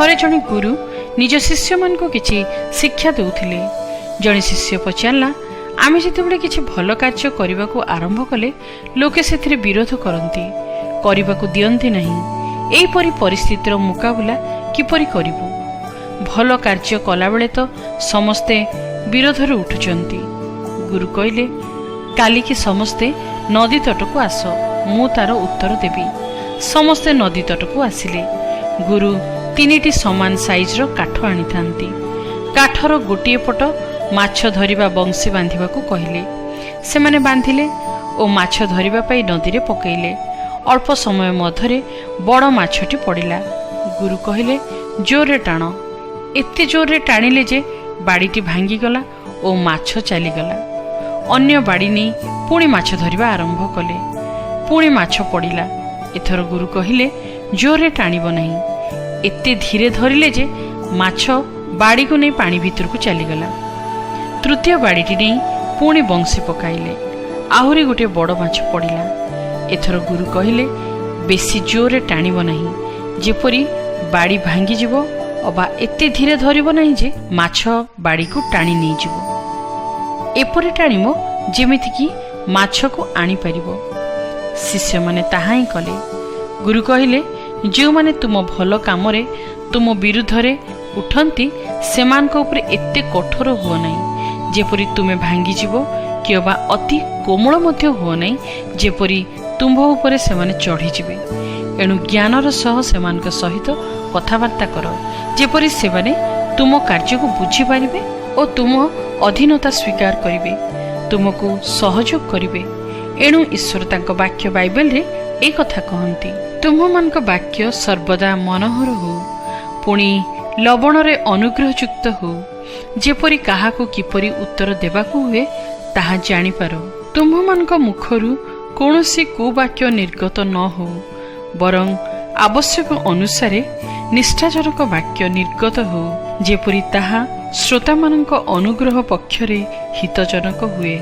थरे जड़े गुरु निज शिष्य मान किछि शिक्षा देउथिले। जड़े शिष्य पचारला, आमे जेतेबेले किछि भल कार्य करने को आरंभ कले लोके सेथिरे विरोध करती, करने को दियंती नहीं। एहीपरि परिस्थितिर मुकाबला किपरि करिबु? भल कार्य कला बेले तो समस्ते विरोधरे उठुचंती। गुरु कहले, काली की समस्ते नदी तट को आस, मु तार उत्तर देबी। समस्ते नदी तट को आसिले। गुरु 3टी समान साइजर काठ आनी थांती। काठर गोटे पट माछ धरिबा बंशी बांधिबा को कहले। से माने बांधिले और माछ धरिबा पाई नदी रे पकैले। अल्प समय मध्यरे बड़ माछटी पड़िला। गुरु कहले, जोरे टाण। एते जोरे टाणिले जे बाड़ीटी भांगी गला और माछ चलीगला। अन्य बाड़ी नहीं पुणी माछ धरिबा आरंभ कले। पुणी माछ पड़िला। एथर गुरु कहले, जोरे टाणिबो नहीं। एते धीरे धरिले जे माछ बाड़ी को नहीं पानी भीतर को चलीगला। तृतीय बाड़ीटी नहीं पुणी बंशी पकाइले। आहुरी गोटे बड़ माछ पड़िला। एथर गुरु कहले, बेसी जोरे टाणिबो नहीं, जेपरी बाड़ी भांगी जिवो अबा एते धीरे धरिबो नहीं जे माछ बाड़ी को टाणी नहीं जिवो। एपरि टाणिबो जेमिति कि माछ को आनी परिबो। शिष्य माने ताहा ही कले। गुरु कहले, जो माने तुम भल काम रे तुम विरुद्ध रे उठंती सेमान को ऊपर एते कठोर हुओ नहीं, जेपरी तुमे भांगी जिवो कि अबा अति कोमल मध्य हुओ नहीं, जेपरी तुम्भ ऊपर सेमाने चढ़ी जिवे। एणु ज्ञानर सह सेमान सहित कथबार्ता कर, जेपरी सेमाने तुम कार्य को बुझी पारिबे और तुम अधीनता स्वीकार करिवे, तुमको सहयोग करिवे। एणु ईश्वर तांको वाक्य बाइबल रे ए कथा कहंती, तुम मानक वाक्य सर्वदा मनोहर हो, पुणी लवण रे अनुग्रहयुक्त हो, जेपरी काहाको किपरि उत्तर देबाकू हुए ताहा जानी पारो। तुम मानक मुखरु कौनसी कुवाक्य निर्गत न हो, बरं आवश्यक अनुसारे निष्ठाजनक वाक्य निर्गत हो, जेपरी ताहा श्रोता मानक अनुग्रह पक्षरे हितजनक हुए।